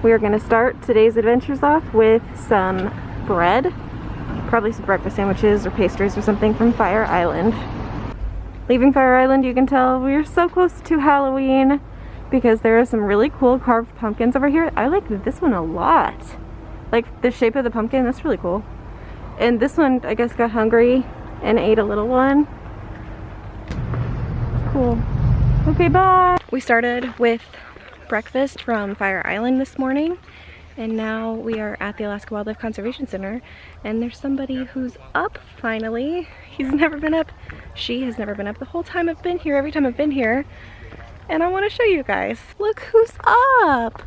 We are going to start today's adventures off with some bread, probably some breakfast sandwiches or pastries or something from Fire Island. Leaving Fire Island, you can tell we are so close to Halloween because there are some really cool carved pumpkins over here. I like this one a lot. Like the shape of the pumpkin, that's really cool. And this one, I guess, got hungry and ate a little one. Cool. Okay, bye. We started with breakfast from Fire Island this morning, and now we are at the Alaska Wildlife Conservation Center, and there's somebody who's up finally. He's never been up. She has never been up the whole time I've been here, every time I've been here. And I want to show you guys. Look who's up.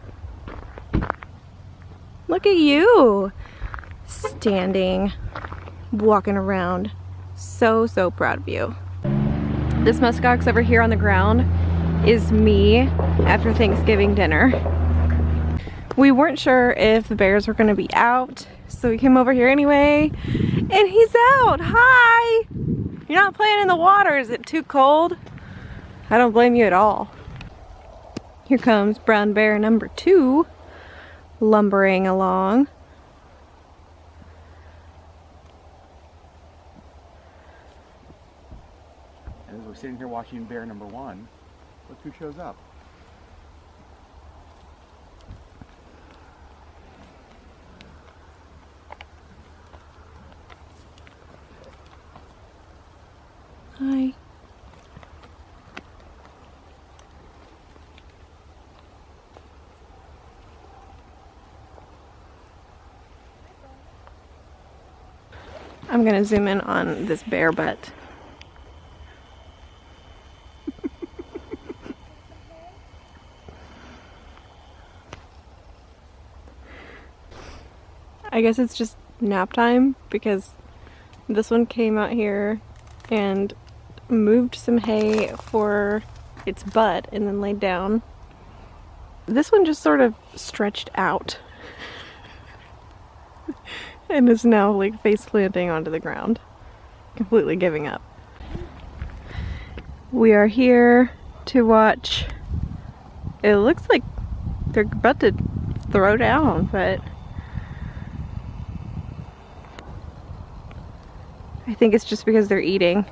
Look at you. Standing, walking around. So proud of you. This muskox over here on the ground is me after Thanksgiving dinner. We weren't sure if the bears were gonna be out, so we came over here anyway, and he's out. Hi! You're not playing in the water. Is it too cold? I don't blame you at all. Here comes brown bear number 2, lumbering along. And as we're sitting here watching bear number 1, look who shows up. Hi. I'm gonna zoom in on this bear butt. I guess it's just nap time because this one came out here and moved some hay for its butt and then laid down. This one just sort of stretched out and is now like face planting onto the ground, completely giving up. We are here to watch. It looks like they're about to throw down, but I think it's just because they're eating.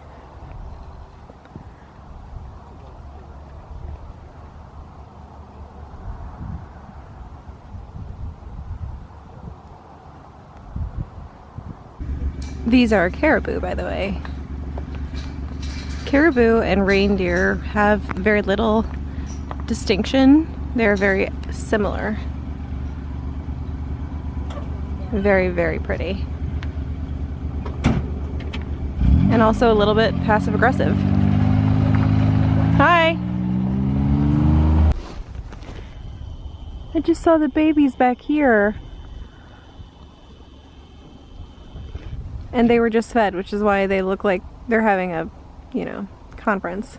These are caribou, by the way. Caribou and reindeer have very little distinction. They're very similar. Very pretty. And also a little bit passive aggressive. Hi! I just saw the babies back here. And they were just fed, which is why they look like they're having a, you know, conference.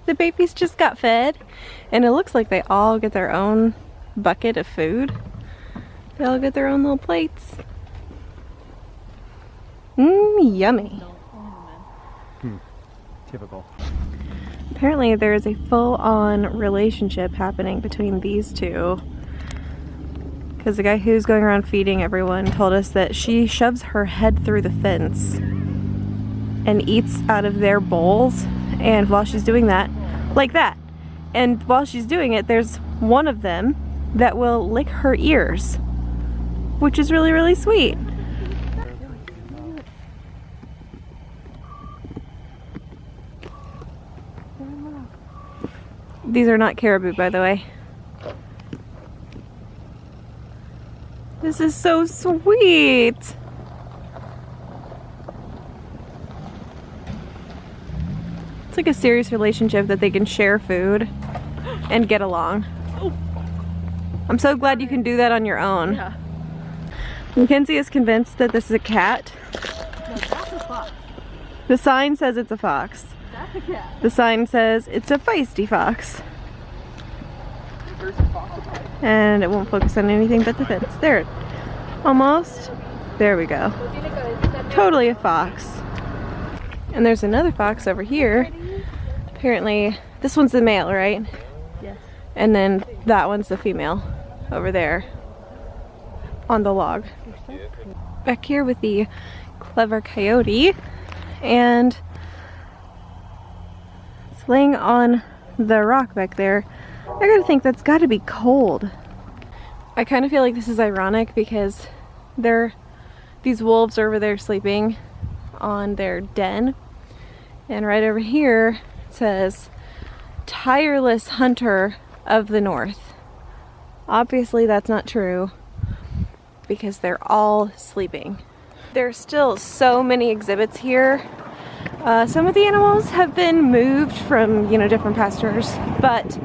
The babies just got fed, and it looks like they all get their own bucket of food. They all get their own little plates. Yummy. Typical. Apparently there is a full-on relationship happening between these two. Because the guy who's going around feeding everyone told us that she shoves her head through the fence and eats out of their bowls, and while she's doing that, like that, and while she's doing it, there's one of them that will lick her ears, which is really sweet. These are not caribou, by the way. This is so sweet. It's like a serious relationship that they can share food and get along. I'm so glad you can do that on your own. Yeah. MacKenzie is convinced that this is a cat. No, that's a fox. The sign says it's a fox. That's a cat. The sign says it's a feisty fox. And it won't focus on anything but the fence. There. Almost. There we go. Totally a fox. And there's another fox over here. Apparently, this one's the male, right? Yes. And then that one's the female. over there on the log. Back here with the clever coyote, and it's laying on the rock back there. I gotta think that's gotta be cold. I kind of feel like this is ironic because these wolves are over there sleeping on their den, and right over here it says tireless hunter of the north. Obviously that's not true because they're all sleeping. There's still so many exhibits here. Some of the animals have been moved from, you know, different pastures, but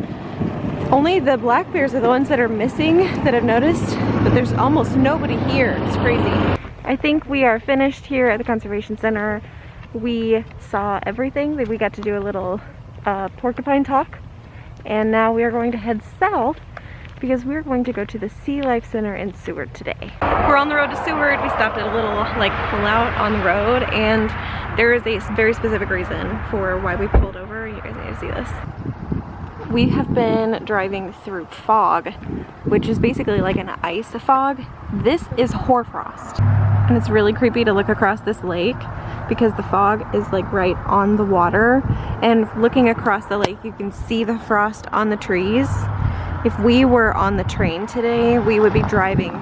only the black bears are the ones that are missing that I've noticed, but there's almost nobody here. It's crazy. I think we are finished here at the Conservation Center. We saw everything. We got to do a little porcupine talk, and now we are going to head south because we're going to go to the SeaLife Center in Seward today. We're on the road to Seward. We stopped at a little like pull out on the road, and there is a very specific reason for why we pulled over. You guys need to see this. We have been driving through fog, which is basically like an ice fog. This is hoarfrost, and it's really creepy to look across this lake because the fog is like right on the water, and looking across the lake you can see the frost on the trees. If we were on the train today, we would be riding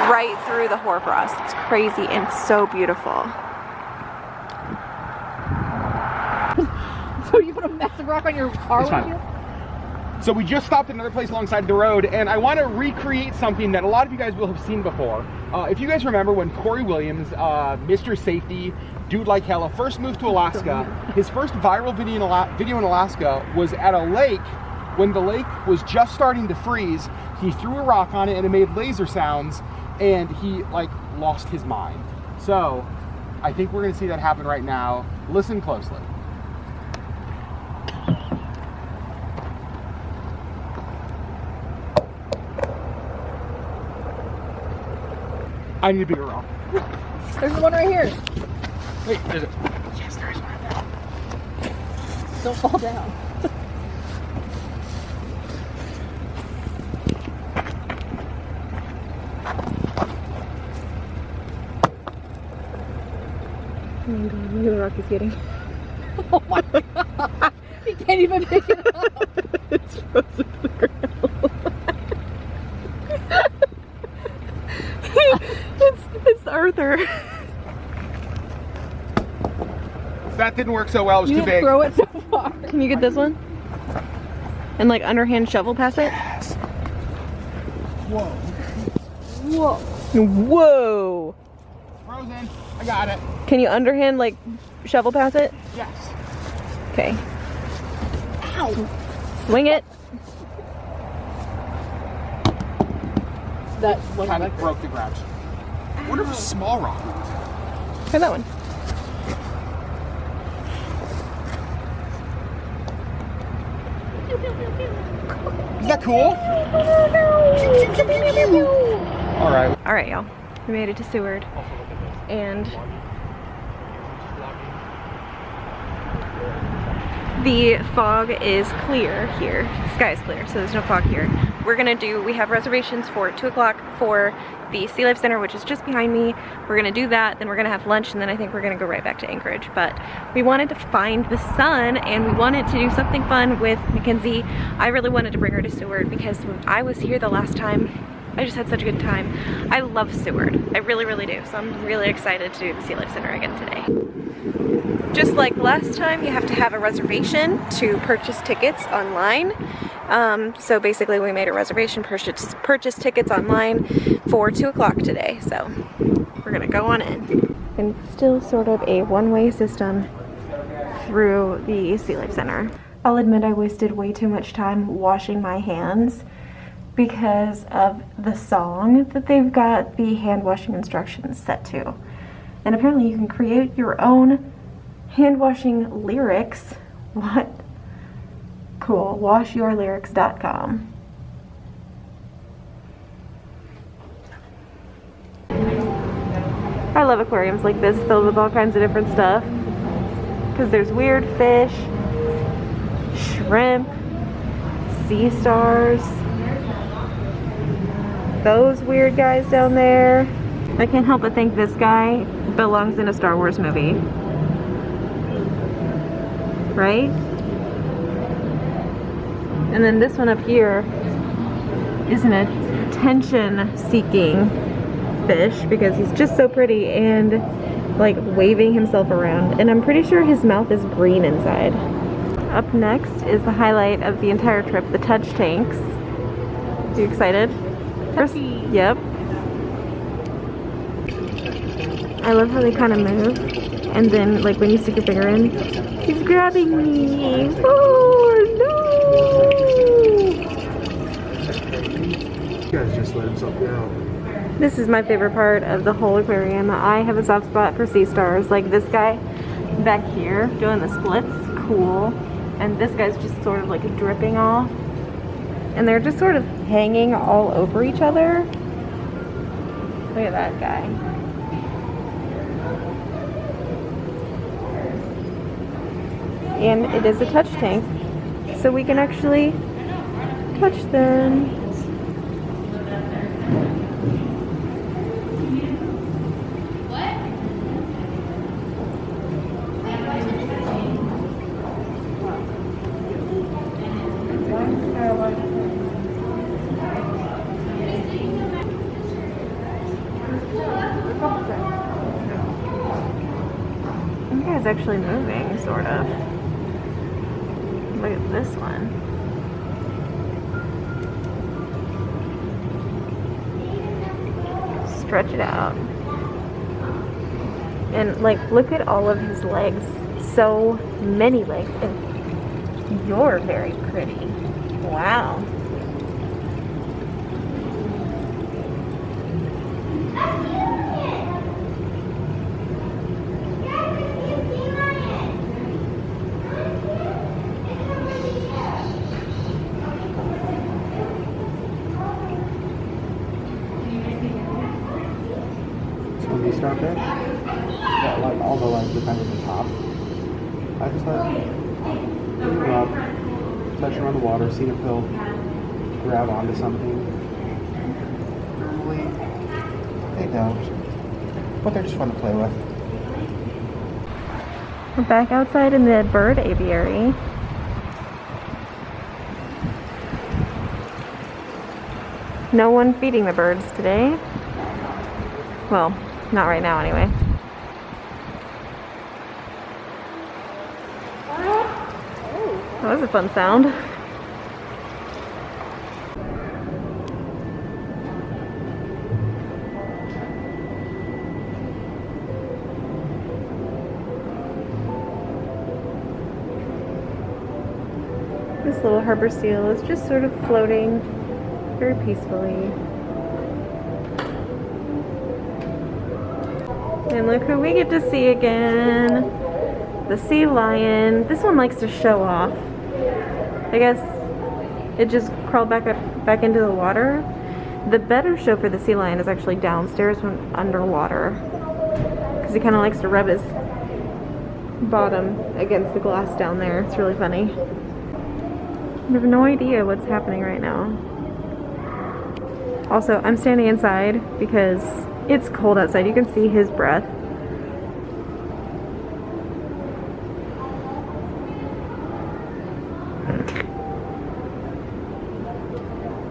right through the hoarfrost. It's crazy and it's so beautiful. So you put a massive rock on your car windshield? So we just stopped at another place alongside the road, and I want to recreate something that a lot of you guys will have seen before. If you guys remember when Corey Williams, Mr. Safety, Dude Like Hella, first moved to Alaska, his first viral video in Alaska was at a lake. When the lake was just starting to freeze, he threw a rock on it and it made laser sounds, and he like lost his mind. So I think we're gonna see that happen right now. Listen closely. I need a bigger rock. There's one right here. Wait, there's a... Yes, there is one. Don't fall down. Oh my god, look at the rock he's getting. Oh my god. He can't even pick it up. It's frozen to the ground. It's Arthur. That didn't work so well, it was too big. Throw it so far. Can you get this one? And like underhand shovel pass it? Yes. Whoa. Whoa. Whoa! Frozen. I got it. Can you underhand like shovel pass it? Yes. Okay. Ow. Swing it. That one Kind of broke the ground. I wonder if a small rock moved. Try that one. Is that cool? Alright. Alright, y'all. We made it to Seward. And the fog is clear here. The sky is clear, so there's no fog here. We have reservations for 2 o'clock for the SeaLife Center, which is just behind me. We're gonna do that, then we're gonna have lunch, and then I think we're gonna go right back to Anchorage. But we wanted to find the sun, and we wanted to do something fun with MacKenzie. I really wanted to bring her to Seward because when I was here the last time, I just had such a good time. I love Seward. I really, really do. So I'm really excited to do the SeaLife Center again today. Just like last time, you have to have a reservation to purchase tickets online. So basically we made a reservation, purchase tickets online for 2 o'clock today. So we're gonna go on in. And still sort of a one-way system through the SeaLife Center. I'll admit I wasted way too much time washing my hands because of the song that they've got the hand washing instructions set to. And apparently you can create your own hand washing lyrics. What? Cool. Washyourlyrics.com. I love aquariums like this filled with all kinds of different stuff because there's weird fish, shrimp, sea stars. Those weird guys down there. I can't help but think this guy belongs in a Star Wars movie. Right? And then this one up here is an attention-seeking fish because he's just so pretty and like waving himself around. And I'm pretty sure his mouth is green inside. Up next is the highlight of the entire trip, the touch tanks. Are you excited? First, yep. I love how they kind of move. And then like when you stick your finger in, he's grabbing me. Oh no! You guys just let himself go. This is my favorite part of the whole aquarium. I have a soft spot for sea stars. Like this guy back here doing the splits, cool. And this guy's just sort of like dripping off. And they're just sort of hanging all over each other. Look at that guy. And it is a touch tank, so we can actually touch them. You guys actually moving, sort of. Look at this one. Stretch it out. And like, look at all of his legs. So many legs. And you're very pretty. Wow. When you start there, yeah, like all the legs are kind of at the top. I just like bring them up, touch them on the water, see if they'll grab onto something. Normally, they don't, but they're just fun to play with. We're back outside in the bird aviary. No one feeding the birds today. Well, not right now anyway. That was a fun sound. This little harbor seal is just sort of floating very peacefully. And look who we get to see again. The sea lion. This one likes to show off. I guess it just crawled back into the water. The better show for the sea lion is actually downstairs when underwater. Because he kind of likes to rub his bottom against the glass down there. It's really funny. I have no idea what's happening right now. Also, I'm standing inside because it's cold outside. You can see his breath.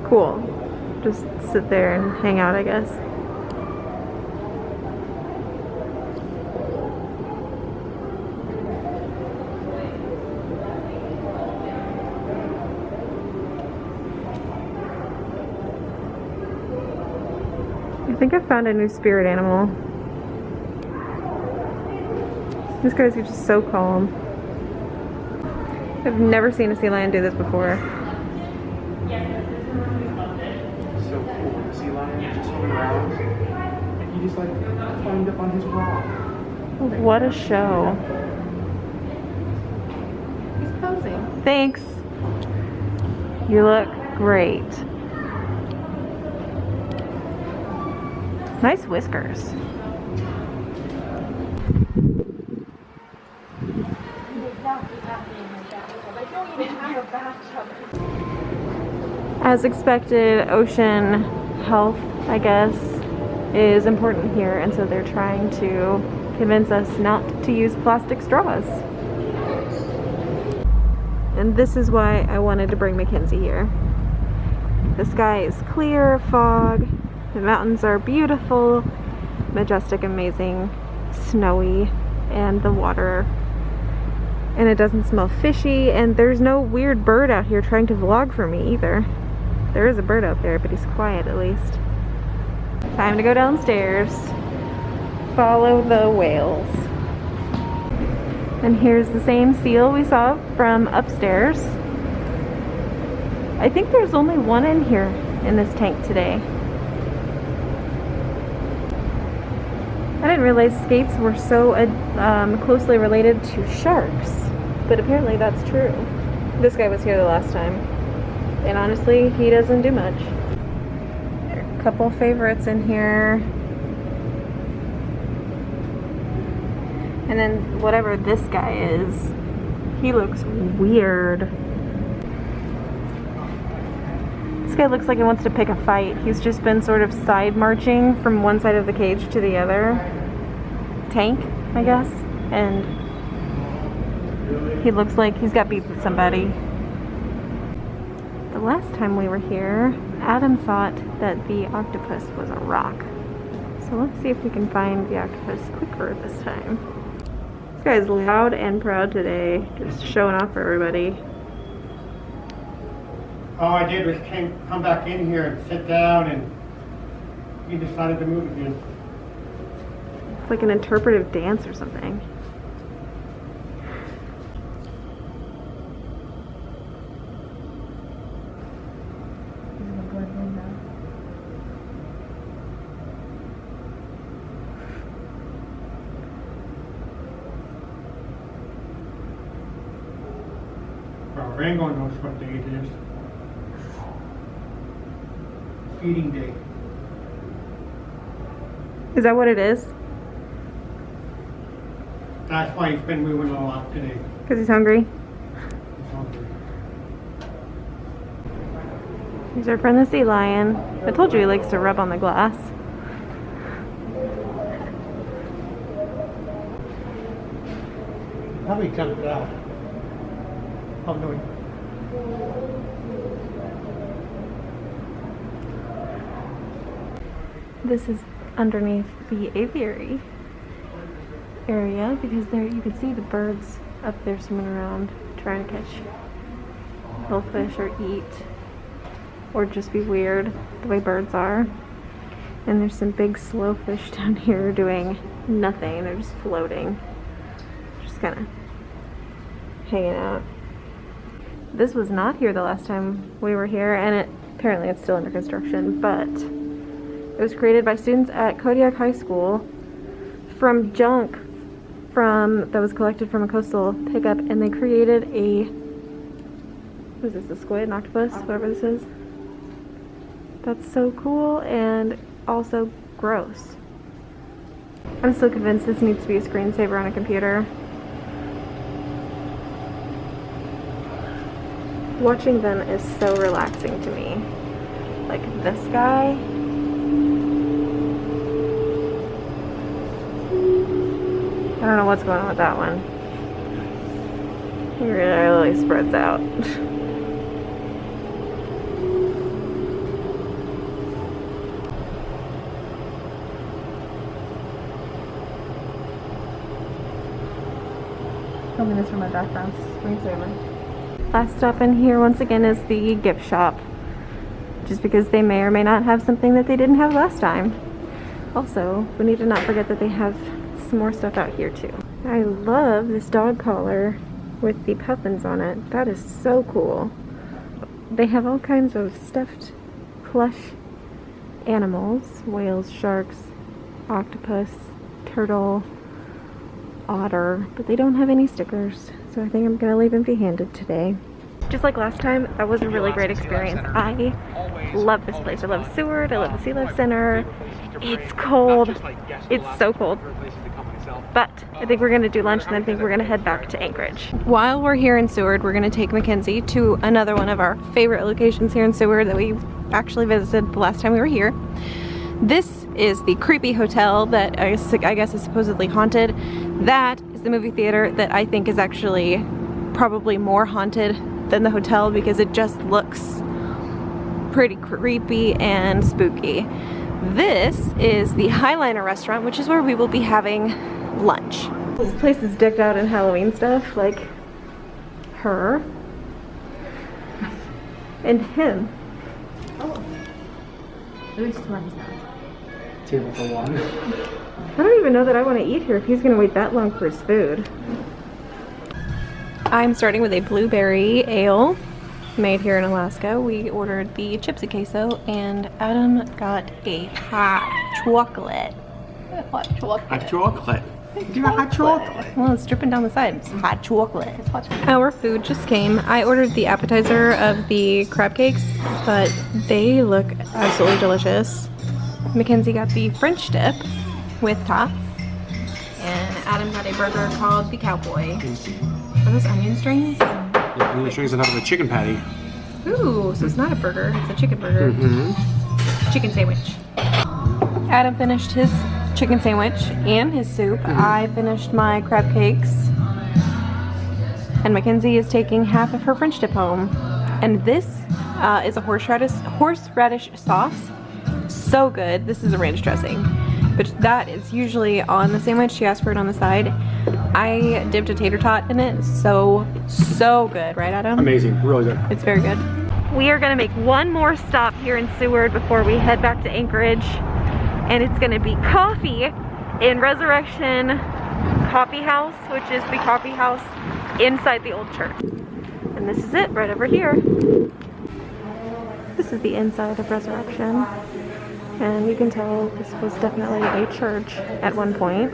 Cool. Just sit there and hang out, I guess. I think I found a new spirit animal. This guy's just so calm. I've never seen a sea lion do this before. So cool. The sea lion just swimming around. And he just like climbed up on his rock. What a show. He's posing. Thanks. You look great. Nice whiskers. They don't even have a bathtub. As expected, ocean health, I guess, is important here, and so they're trying to convince us not to use plastic straws. And this is why I wanted to bring MacKenzie here. The sky is clear, fog, the mountains are beautiful, majestic, amazing, snowy, and the water, and it doesn't smell fishy, and there's no weird bird out here trying to vlog for me either. There is a bird out there, but he's quiet at least. Time to go downstairs. Follow the whales. And here's the same seal we saw from upstairs. I think there's only one in here in this tank today. I didn't realize skates were so closely related to sharks, but apparently that's true. This guy was here the last time, and honestly, he doesn't do much. There are a couple favorites in here. And then whatever this guy is, he looks weird. This guy looks like he wants to pick a fight. He's just been sort of side marching from one side of the cage to the other. Tank, I guess. And he looks like he's got beef with somebody. The last time we were here, Adam thought that the octopus was a rock. So let's see if we can find the octopus quicker this time. This guy's loud and proud today, just showing off for everybody. All I did was come back in here and sit down, and he decided to move again. It's like an interpretive dance or something. Well, Rango knows what day it is. Feeding day. Is that what it is? That's why he's been moving a lot today. Because he's hungry? He's hungry. Here's our friend the sea lion. I told you he likes to rub on the glass. Probably jumped out. Oh no. This is underneath the aviary area because there you can see the birds up there swimming around trying to catch hillfish or eat or just be weird the way birds are. And there's some big slow fish down here doing nothing. They're just floating, just kind of hanging out. This was not here the last time we were here, and apparently it's still under construction, but it was created by students at Kodiak High School from junk that was collected from a coastal pickup, and they created a, what is this, a squid, an octopus, whatever this is. That's so cool and also gross. I'm still convinced this needs to be a screensaver on a computer. Watching them is so relaxing to me. Like this guy. I don't know what's going on with that one. He really spreads out. Filming this from my background screensaver. Last stop in here once again is the gift shop, just because they may or may not have something that they didn't have last time. Also, we need to not forget that they have some more stuff out here too. I love this dog collar with the puffins on it. That is so cool. They have all kinds of stuffed plush animals: whales, sharks, octopus, turtle, otter, but they don't have any stickers, so I think I'm gonna leave empty-handed today. just like last time, that was a really great experience. I love this place. I love Seward, I love the SeaLife Center. It's cold, it's so cold. But I think we're gonna do lunch and then I think we're gonna head back to Anchorage. While we're here in Seward, we're gonna take MacKenzie to another one of our favorite locations here in Seward that we actually visited the last time we were here. This is the creepy hotel that I guess is supposedly haunted. That is the movie theater that I think is actually probably more haunted than the hotel because it just looks pretty creepy and spooky. This is the Highliner Restaurant, which is where we will be having lunch. This place is decked out in Halloween stuff, like her and him. Oh. At least one's not. Table for one. I don't even know that I want to eat here if he's going to wait that long for his food. I'm starting with a blueberry ale made here in Alaska. We ordered the chips and queso and Adam got a hot chocolate. Hot chocolate. Hot chocolate. Do you want hot chocolate? Well, it's dripping down the side. It's hot chocolate. It's hot chocolate. Our food just came. I ordered the appetizer of the crab cakes, but they look absolutely delicious. MacKenzie got the French dip with tots, and Adam got a burger called the Cowboy. Are those onion strings? Yeah, onion strings on top of a chicken patty. Ooh, so it's not a burger, it's a chicken burger. Chicken sandwich. Adam finished his chicken sandwich and his soup. I finished my crab cakes. And MacKenzie is taking half of her French dip home. And this is a horseradish sauce. So good. This is a ranch dressing, but that is usually on the sandwich. She asked for it on the side. I dipped a tater tot in it. So good, right, Adam? Amazing, really good. It's very good. We are gonna make one more stop here in Seward before we head back to Anchorage, and it's gonna be coffee in Resurrection Coffee House, which is the coffee house inside the old church. And this is it, right over here. This is the inside of Resurrection. And you can tell this was definitely a church at one point.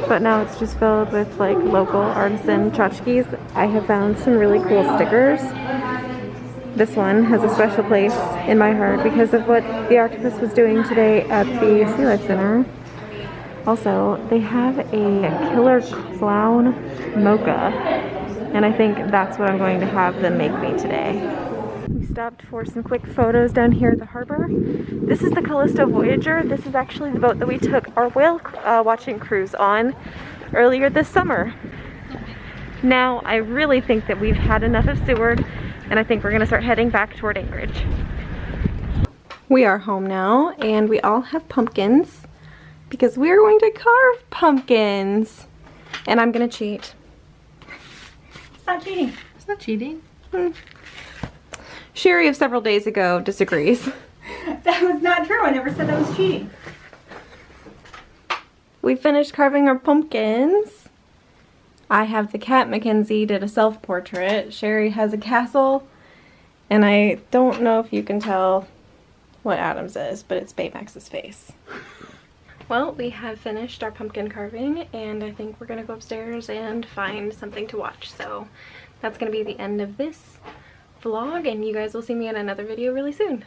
But now it's just filled with like local artisan tchotchkes. I have found some really cool stickers. This one has a special place in my heart because of what the octopus was doing today at the SeaLife Center. Also, they have a killer clown mocha. And I think that's what I'm going to have them make me today. We stopped for some quick photos down here at the harbor. This is the Callisto Voyager. This is actually the boat that we took our whale watching cruise on earlier this summer. Now, I really think that we've had enough of Seward, and I think we're gonna start heading back toward Anchorage. We are home now, and we all have pumpkins because we're going to carve pumpkins. And I'm gonna cheat. It's not cheating. It's not cheating. Sherry of several days ago disagrees. That was not true. I never said that was cheating. We finished carving our pumpkins. I have the cat. MacKenzie did a self-portrait. Sherry has a castle. And I don't know if you can tell what Adam's is, but it's Baymax's face. Well, we have finished our pumpkin carving, and I think we're gonna go upstairs and find something to watch. So that's gonna be the end of this vlog, and you guys will see me in another video really soon.